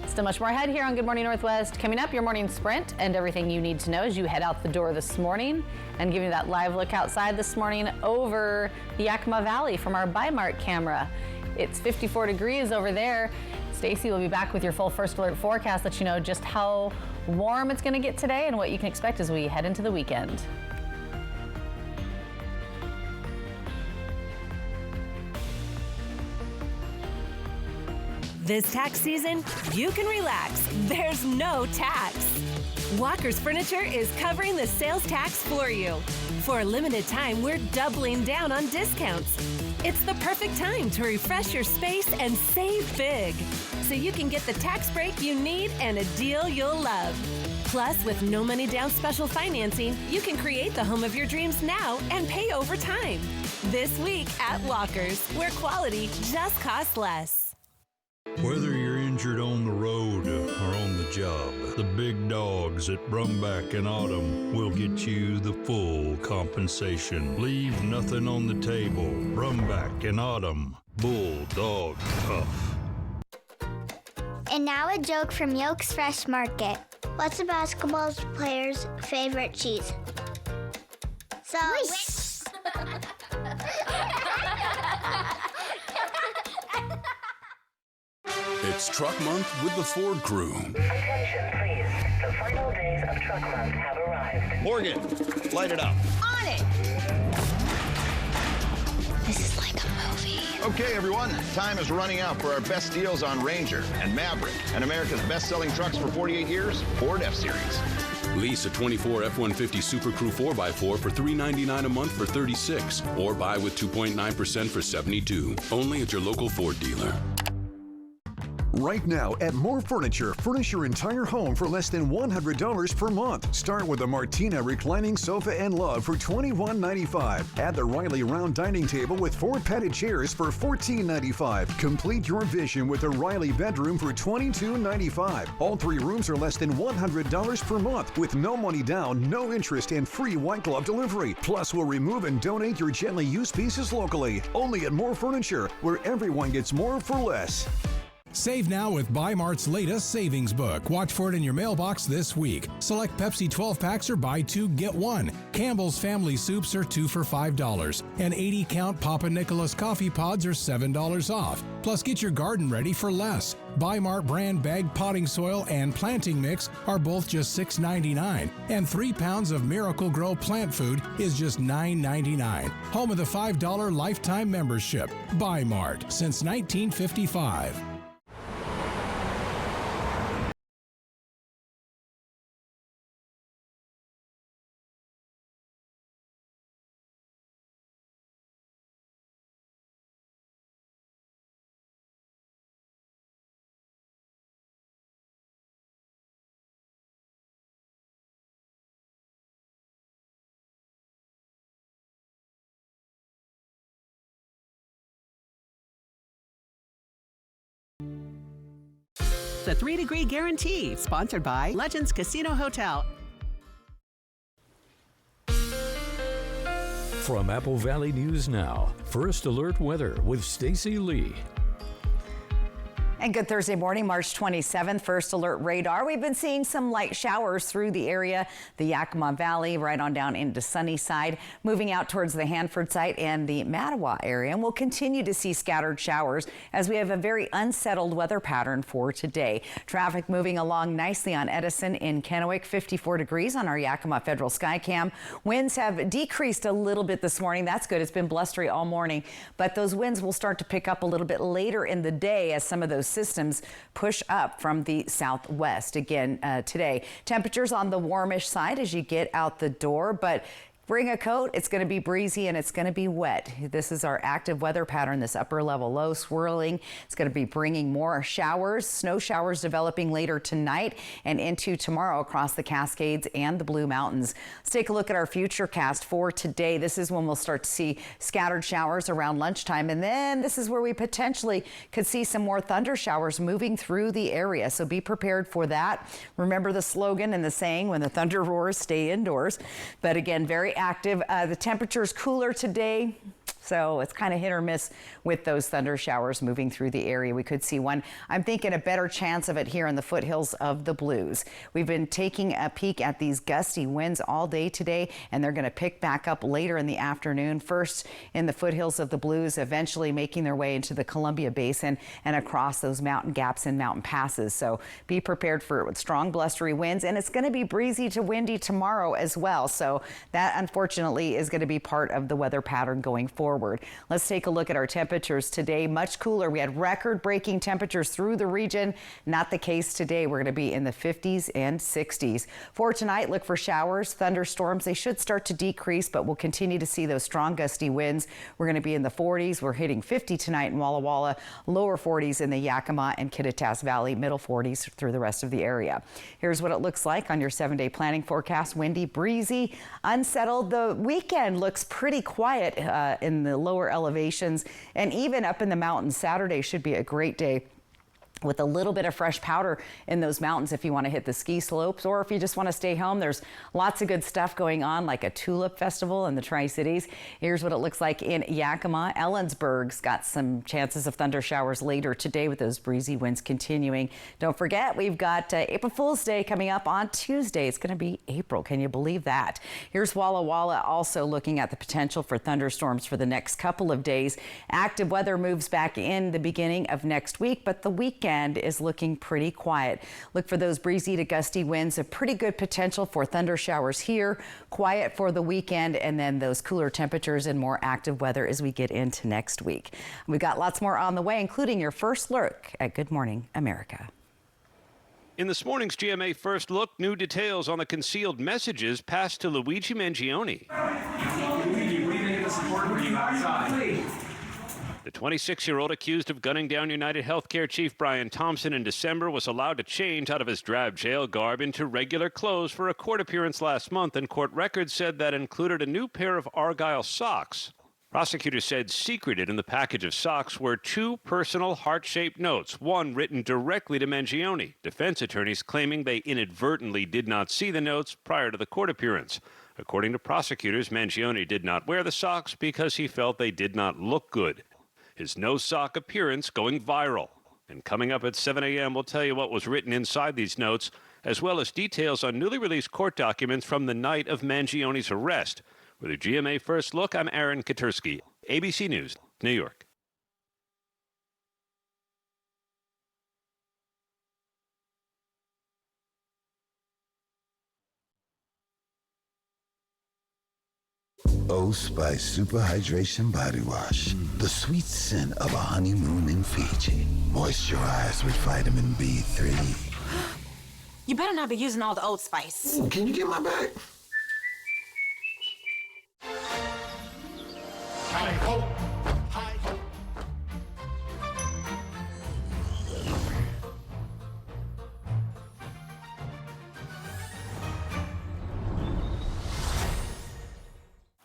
Still much more ahead here on Good Morning Northwest. Coming up, your morning sprint and everything you need to know as you head out the door this morning, and giving you that live look outside this morning over the Yakima Valley from our Bi-Mart camera. It's 54 degrees over there. Stacey will be back with your full First Alert forecast, let you know just how warm it's going to get today and what you can expect as we head into the weekend. This tax season, you can relax. There's no tax. Walker's Furniture is covering the sales tax for you. For a limited time, we're doubling down on discounts. It's the perfect time to refresh your space and save big, so you can get the tax break you need and a deal you'll love. Plus, with no money down special financing, you can create the home of your dreams now and pay over time. This week at Walker's, where quality just costs less. Whether you're injured on the road or on the job, the big dogs at Brumback and Autumn will get you the full compensation. Leave nothing on the table. Brumback and Autumn, Bulldog Tough. And now a joke from Yolks Fresh Market. What's a basketball player's favorite cheese? Swiss. It's Truck Month with the Ford Crew. Attention, please. The final days of Truck Month have arrived. Morgan, light it up. On it! This is like a movie. Okay, everyone, time is running out for our best deals on Ranger and Maverick and America's best-selling trucks for 48 years, Ford F-Series. Lease a 24 F-150 Super Crew 4x4 for $399 a month for $36, or buy with 2.9% for $72. Only at your local Ford dealer. Right now at More Furniture, furnish your entire home for less than $100 per month. Start with a Martina reclining sofa and love for $21.95. Add the Riley round dining table with 4 padded chairs for $14.95. Complete your vision with a Riley bedroom for $22.95. All 3 rooms are less than $100 per month with no money down, no interest, and free white glove delivery. Plus, we'll remove and donate your gently used pieces locally. Only at More Furniture, where everyone gets more for less. Save now with Bi-Mart's latest savings book. Watch for it in your mailbox this week. Select Pepsi 12-packs are buy 2, get 1. Campbell's Family Soups are 2 for $5. And 80-count Papa Nicholas coffee pods are $7 off. Plus, get your garden ready for less. Bi-Mart brand bag potting soil and planting mix are both just $6.99. And 3 pounds of Miracle Grow plant food is just $9.99. Home of the $5 lifetime membership. Bi-Mart, since 1955. The 3-Degree Guarantee, sponsored by Legends Casino Hotel. From Apple Valley News Now, First Alert Weather with Stacy Lee. And good Thursday morning, March 27th, First Alert Radar. We've been seeing some light showers through the area, the Yakima Valley, right on down into Sunnyside, moving out towards the Hanford site and the Mattawa area. And we'll continue to see scattered showers as we have a very unsettled weather pattern for today. Traffic moving along nicely on Edison in Kennewick, 54 degrees on our Yakima Federal Skycam. Winds have decreased a little bit this morning. That's good. It's been blustery all morning, but those winds will start to pick up a little bit later in the day as some of those systems push up from the southwest again today. Temperatures on the warmish side as you get out the door, but bring a coat. It's going to be breezy and it's going to be wet. This is our active weather pattern, this upper level low swirling. It's going to be bringing more showers, snow showers developing later tonight and into tomorrow across the Cascades and the Blue Mountains. Let's take a look at our futurecast for today. This is when we'll start to see scattered showers around lunchtime. And then this is where we potentially could see some more thunder showers moving through the area. So be prepared for that. Remember the slogan and the saying, when the thunder roars, stay indoors. But again, very active. The temperature is cooler today, so it's kind of hit or miss with those thunder showers moving through the area. We could see one. I'm thinking a better chance of it here in the foothills of the Blues. We've been taking a peek at these gusty winds all day today, and they're going to pick back up later in the afternoon. First in the foothills of the Blues, eventually making their way into the Columbia Basin and across those mountain gaps and mountain passes. So be prepared for strong blustery winds, and it's going to be breezy to windy tomorrow as well. So that unfortunately is going to be part of the weather pattern going forward. Let's take a look at our temperatures today. Much cooler. We had record-breaking temperatures through the region. Not the case today. We're going to be in the 50s and 60s. For tonight, look for showers, thunderstorms. They should start to decrease, but we'll continue to see those strong gusty winds. We're going to be in the 40s. We're hitting 50 tonight in Walla Walla, lower 40s in the Yakima and Kittitas Valley, middle 40s through the rest of the area. Here's what it looks like on your 7-day planning forecast. Windy, breezy, unsettled. The weekend looks pretty quiet in the lower elevations, and even up in the mountains. Saturday should be a great day with a little bit of fresh powder in those mountains if you want to hit the ski slopes, or if you just want to stay home. There's lots of good stuff going on, like a tulip festival in the Tri-Cities. Here's what it looks like in Yakima. Ellensburg's got some chances of thunder showers later today with those breezy winds continuing. Don't forget, we've got April Fool's Day coming up on Tuesday. It's going to be April. Can you believe that? Here's Walla Walla also looking at the potential for thunderstorms for the next couple of days. Active weather moves back in the beginning of next week, but the weekend is looking pretty quiet. Look for those breezy to gusty winds, a pretty good potential for thunder showers here. Quiet for the weekend, and then those cooler temperatures and more active weather as we get into next week. We've got lots more on the way, including your first look at Good Morning America. In this morning's GMA First Look, new details on the concealed messages passed to Luigi Mangione. Luigi, what do you think of this report for you outside? The 26-year-old accused of gunning down United Healthcare chief Brian Thompson in December was allowed to change out of his drab jail garb into regular clothes for a court appearance last month, and court records said that included a new pair of Argyle socks. Prosecutors said secreted in the package of socks were 2 personal heart-shaped notes, one written directly to Mangione. Defense attorneys claiming they inadvertently did not see the notes prior to the court appearance. According to prosecutors, Mangione did not wear the socks because he felt they did not look good. His no-sock appearance going viral. And coming up at 7 a.m., we'll tell you what was written inside these notes, as well as details on newly released court documents from the night of Mangione's arrest. With a GMA First Look, I'm Aaron Katursky, ABC News, New York. Old Spice Super Hydration Body Wash. The sweet scent of a honeymoon in Fiji. Moisturize with vitamin B3. You better not be using all the Old Spice. Ooh, can you get my bag? Hi-ho!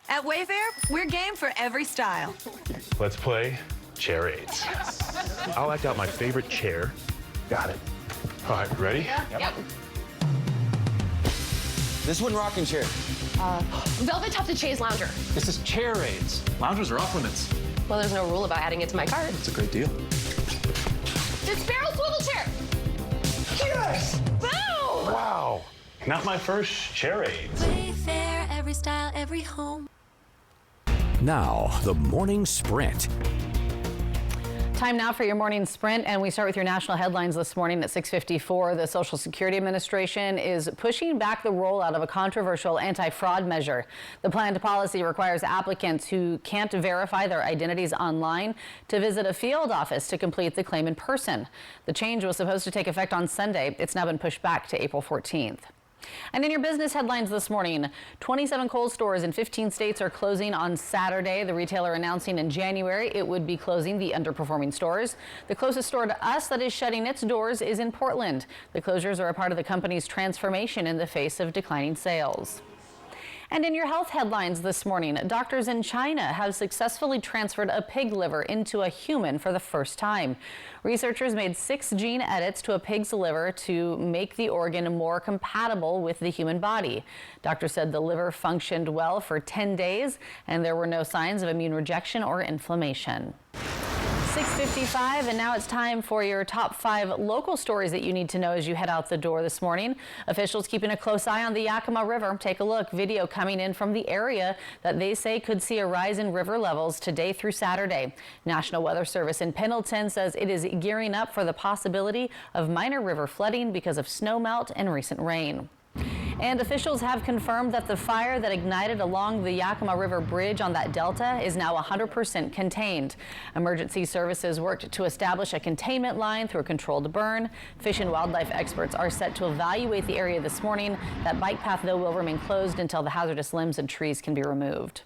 At Wayfair, we're game for every style. Let's play chair aids. I'll act out my favorite chair. Got it. All right, ready? Yep. This one rocking chair. Velvet tufted chaise lounger. This is chair aids. Loungers are off limits. Well, there's no rule about adding it to my cart. It's a great deal. It's barrel swivel chair. Yes! Boom! Wow. Not my first chair aids. Wayfair, every style, every home. Now, the morning sprint. Time now for your morning sprint, and we start with your national headlines this morning at 6:54. The Social Security Administration is pushing back the rollout of a controversial anti-fraud measure. The planned policy requires applicants who can't verify their identities online to visit a field office to complete the claim in person. The change was supposed to take effect on Sunday. It's now been pushed back to April 14th. And in your business headlines this morning, 27 Kohl's stores in 15 states are closing on Saturday. The retailer announcing in January it would be closing the underperforming stores. The closest store to us that is shutting its doors is in Portland. The closures are a part of the company's transformation in the face of declining sales. And in your health headlines this morning, doctors in China have successfully transferred a pig liver into a human for the first time. Researchers made 6 gene edits to a pig's liver to make the organ more compatible with the human body. Doctors said the liver functioned well for 10 days and there were no signs of immune rejection or inflammation. 6:55, and now it's time for your top 5 local stories that you need to know as you head out the door this morning. Officials keeping a close eye on the Yakima River. Take a look. Video coming in from the area that they say could see a rise in river levels today through Saturday. National Weather Service in Pendleton says it is gearing up for the possibility of minor river flooding because of snowmelt and recent rain. And officials have confirmed that the fire that ignited along the Yakima River Bridge on that delta is now 100% contained. Emergency services worked to establish a containment line through a controlled burn. Fish and wildlife experts are set to evaluate the area this morning. That bike path, though, will remain closed until the hazardous limbs and trees can be removed.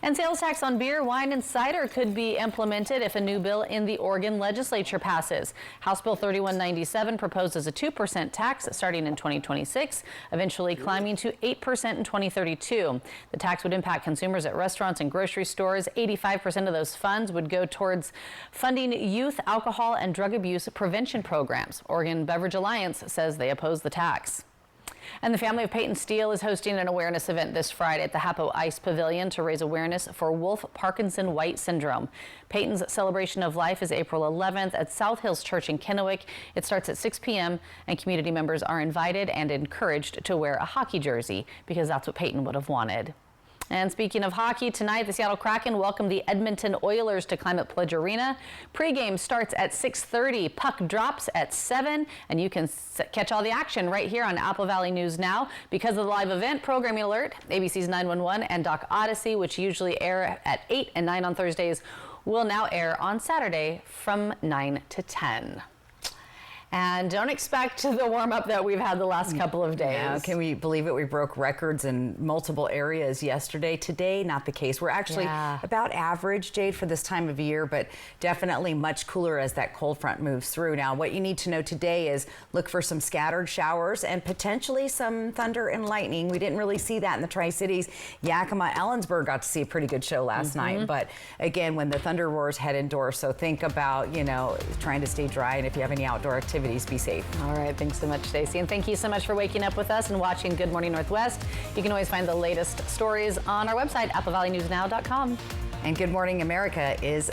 And sales tax on beer, wine, and cider could be implemented if a new bill in the Oregon legislature passes. House Bill 3197 proposes a 2% tax starting in 2026, eventually climbing to 8% in 2032. The tax would impact consumers at restaurants and grocery stores. 85% of those funds would go towards funding youth alcohol and drug abuse prevention programs. Oregon Beverage Alliance says they oppose the tax. And the family of Peyton Steele is hosting an awareness event this Friday at the Hapo Ice Pavilion to raise awareness for Wolff-Parkinson-White syndrome. Peyton's celebration of life is April 11th at South Hills Church in Kennewick. It starts at 6 p.m. and community members are invited and encouraged to wear a hockey jersey because that's what Peyton would have wanted. And speaking of hockey, tonight the Seattle Kraken welcome the Edmonton Oilers to Climate Pledge Arena. Pre-game starts at 6:30. Puck drops at 7, and you can catch all the action right here on Apple Valley News Now. Because of the live event, Programming Alert, ABC's 911, and Doc Odyssey, which usually air at 8 and 9 on Thursdays, will now air on Saturday from 9 to 10. And don't expect the warm-up that we've had the last couple of days. Yeah, can we believe it? We broke records in multiple areas yesterday. Today, not the case. We're actually about average, Jade, for this time of year, but definitely much cooler as that cold front moves through. Now, what you need to know today is look for some scattered showers and potentially some thunder and lightning. We didn't really see that in the Tri-Cities. Yakima, Ellensburg got to see a pretty good show last night, but again, when the thunder roars, head indoors. So think about, you know, trying to stay dry, and if you have any outdoor activities, be safe. All right, thanks so much, Stacey, and thank you so much for waking up with us and watching Good Morning Northwest. You can always find the latest stories on our website, applevalleyNewsNow.com. And Good Morning America is